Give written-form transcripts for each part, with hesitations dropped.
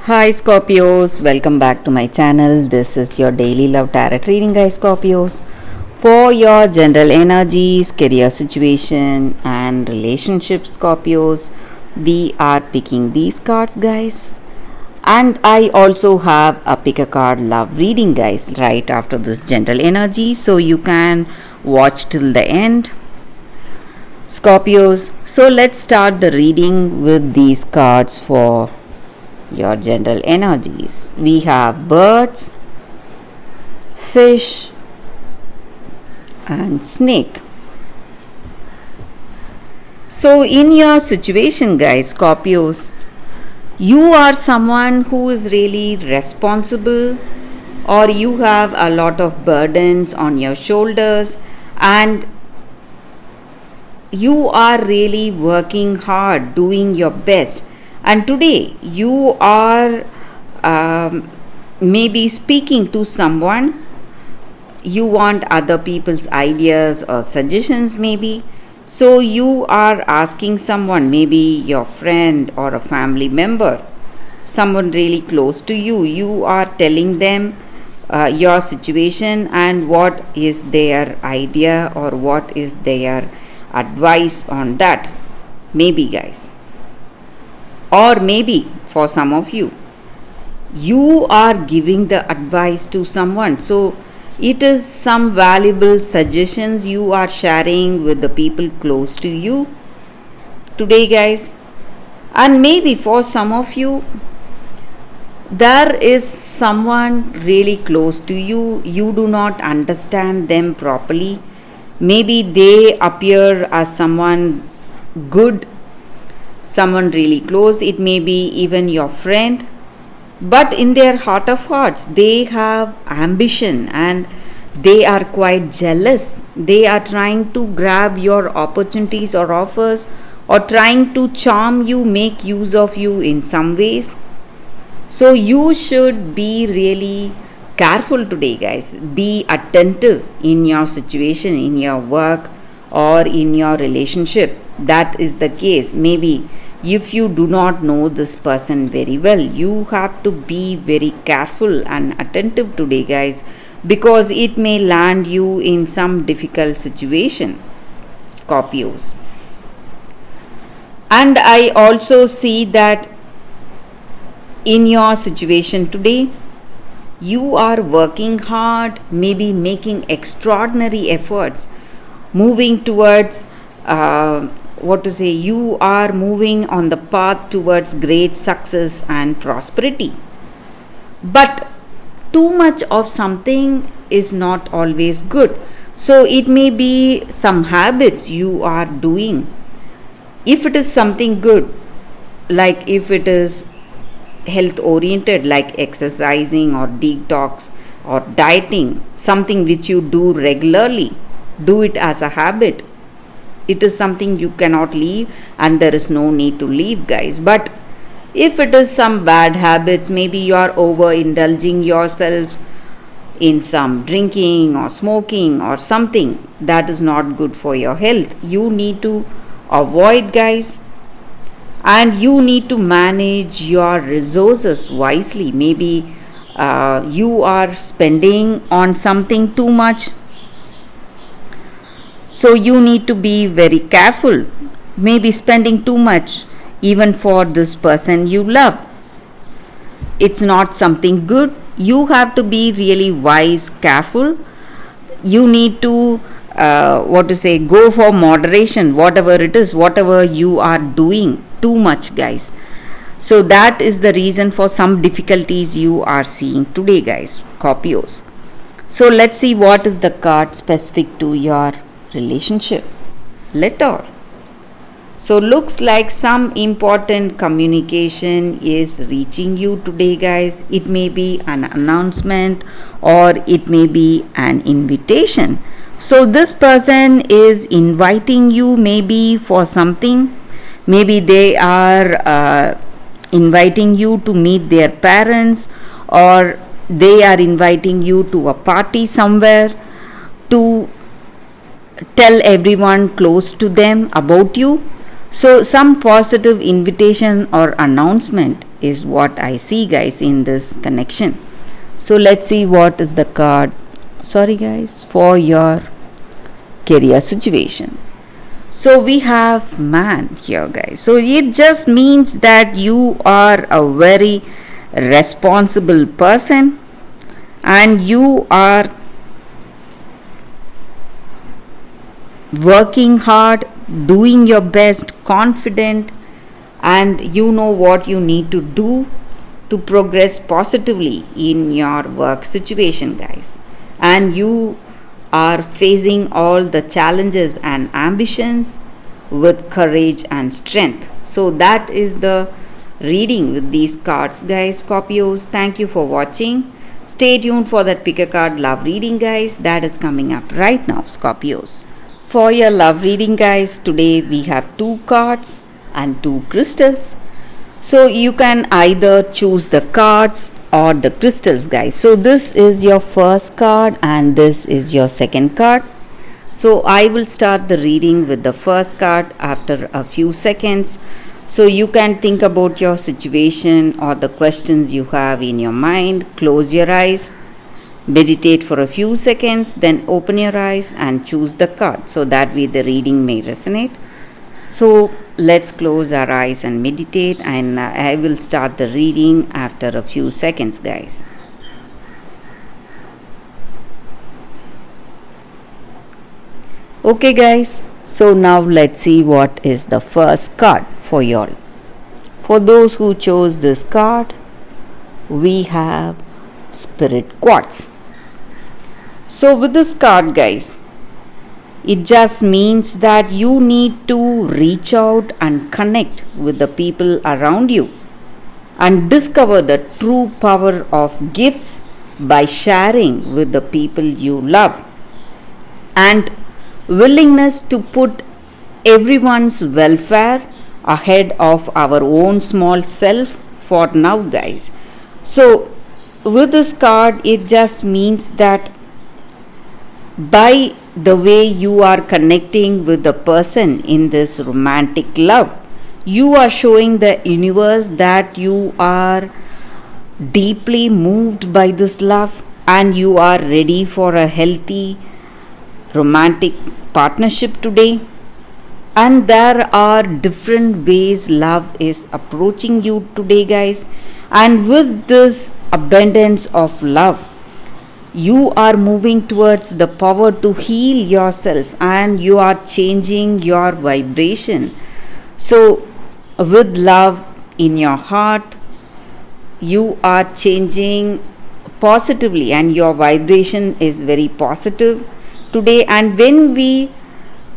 Hi Scorpios, welcome back to my channel. This is your daily love tarot reading, guys. Scorpios. For your general energies, career situation, and relationships, Scorpios, we are picking these cards, guys. And I also have a pick a card love reading, guys, right after this general energy, so you can watch till the end. Scorpios, so let's start the reading with these cards for your general energies. We have birds, fish, and snake. So, in your situation, guys, Scorpios, you are someone who is really responsible, or you have a lot of burdens on your shoulders, and you are really working hard, doing your best. And today you are maybe speaking to someone. You want other people's ideas or suggestions, maybe. So you are asking someone, maybe your friend or a family member, someone really close to you. You are telling them your situation and what is their idea or what is their advice on that. Maybe, guys. Or maybe for some of you, you are giving the advice to someone. So it is some valuable suggestions you are sharing with the people close to you today, guys. And maybe for some of you, there is someone really close to you. You do not understand them properly. Maybe they appear as someone good, someone really close. It may be even your friend, but in their heart of hearts they have ambition and they are quite jealous. They are trying to grab your opportunities or offers, or trying to charm you, make use of you in some ways. So you should be really careful today, guys. Be attentive in your situation, in your work, or in your relationship. That is the case. Maybe if you do not know this person very well, you have to be very careful and attentive today, guys, because it may land you in some difficult situation, Scorpios. And I also see that in your situation today, you are working hard, maybe making extraordinary efforts, moving towards you are moving on the path towards great success and prosperity. But too much of something is not always good. So it may be some habits you are doing. If it is something good, like if it is health oriented, like exercising or detox or dieting, something which you do regularly, do it as a habit. It is something you cannot leave, and there is no need to leave, guys. But if it is some bad habits, maybe you are overindulging yourself in some drinking or smoking or something that is not good for your health, you need to avoid, guys. And you need to manage your resources wisely. Maybe you are spending on something too much, so you need to be very careful. Maybe spending too much even for this person you love, it's not something good. You have to be really wise, careful. You need to go for moderation, whatever it is, whatever you are doing too much, guys. So that is the reason for some difficulties you are seeing today, guys, Scorpios. So let's see what is the card specific to your relationship. Letter. So looks like some important communication is reaching you today, guys. It may be an announcement or it may be an invitation. So this person is inviting you maybe for something. Maybe they are inviting you to meet their parents, or they are inviting you to a party somewhere to tell everyone close to them about you. So some positive invitation or announcement is what I see, guys, in this connection. So let's see what is the card. Sorry, guys, for your career situation. So we have man here, guys. So it just means that you are a very responsible person and you are working hard, doing your best, confident, and you know what you need to do to progress positively in your work situation, guys. And you are facing all the challenges and ambitions with courage and strength. So that is the reading with these cards, guys. Scorpios, thank you for watching. Stay tuned for that pick a card love reading, guys. That is coming up right now, Scorpios. For your love reading, guys, today we have 2 cards and 2 crystals. So you can either choose the cards or the crystals, guys. So this is your first card and this is your second card. So I will start the reading with the first card after a few seconds. So you can think about your situation or the questions you have in your mind. Close your eyes, meditate for a few seconds, then open your eyes and choose the card. So that way the reading may resonate. So let's close our eyes and meditate, and I will start the reading after a few seconds, guys. Okay, guys, so now let's see what is the first card for y'all. For those who chose this card, we have Spirit Quartz. So with this card, guys, it just means that you need to reach out and connect with the people around you and discover the true power of gifts by sharing with the people you love, and willingness to put everyone's welfare ahead of our own small self for now, guys. So with this card, it just means that by the way you are connecting with the person in this romantic love, you are showing the universe that you are deeply moved by this love and you are ready for a healthy romantic partnership today. And there are different ways love is approaching you today, guys. And with this abundance of love, you are moving towards the power to heal yourself and you are changing your vibration. So with love in your heart, you are changing positively and your vibration is very positive today. And when we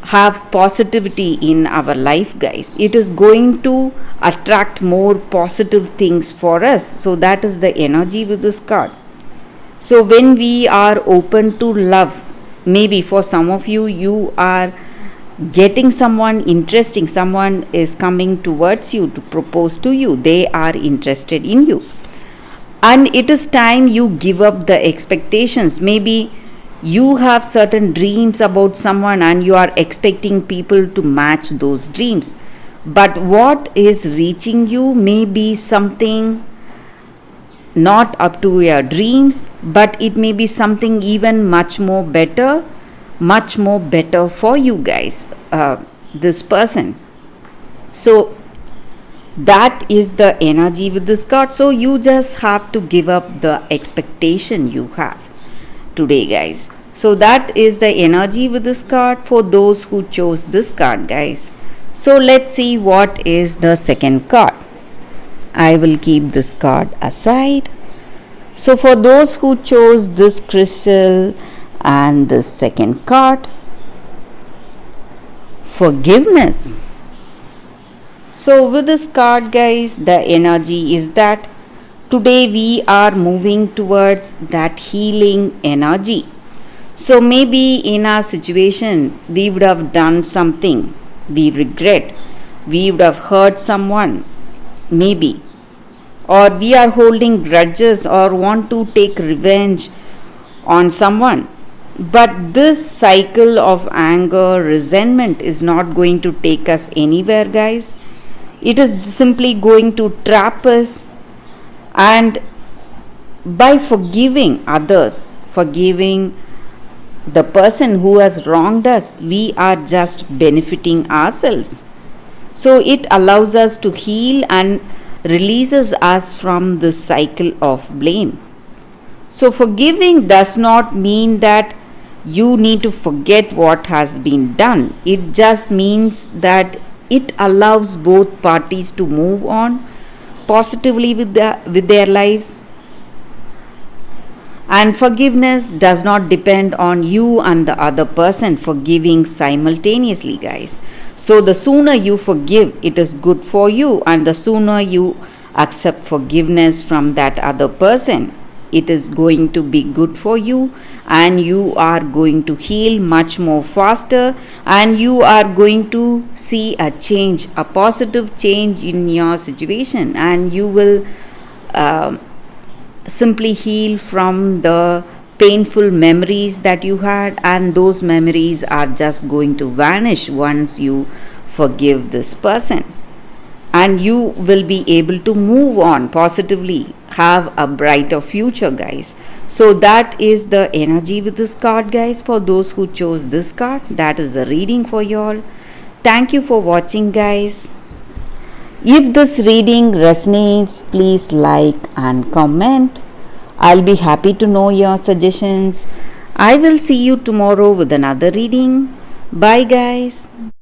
have positivity in our life, guys, it is going to attract more positive things for us. So that is the energy with this card. So when we are open to love, maybe for some of you, you are getting someone interesting, someone is coming towards you to propose to you, they are interested in you, and it is time you give up the expectations. Maybe you have certain dreams about someone and you are expecting people to match those dreams, but what is reaching you may be something not up to your dreams, but it may be something even much more better for you guys, this person. So that is the energy with this card. So you just have to give up the expectation you have today, guys. So that is the energy with this card for those who chose this card, guys. So let's see what is the second card. I will keep this card aside. So for those who chose this crystal and the second card, forgiveness. So with this card, guys, the energy is that today we are moving towards that healing energy. So maybe in our situation, we would have done something we regret. We would have hurt someone, maybe. Or we are holding grudges or want to take revenge on someone. But this cycle of anger, resentment is not going to take us anywhere, guys. It is simply going to trap us And by forgiving others, forgiving the person who has wronged us, we are just benefiting ourselves. So it allows us to heal and releases us from this cycle of blame. So forgiving does not mean that you need to forget what has been done. It just means that it allows both parties to move on positively with their lives. And forgiveness does not depend on you and the other person forgiving simultaneously, guys. So the sooner you forgive, it is good for you, and the sooner you accept forgiveness from that other person, it is going to be good for you, and you are going to heal much more faster, and you are going to see a change, a positive change in your situation, and you will simply heal from the painful memories that you had, and those memories are just going to vanish once you forgive this person, and you will be able to move on positively, have a brighter future, guys. So that is the energy with this card, guys. For those who chose this card, that is the reading for you all. Thank you for watching, guys. If this reading resonates, please like and comment. I'll be happy to know your suggestions. I will see you tomorrow with another reading. Bye, guys.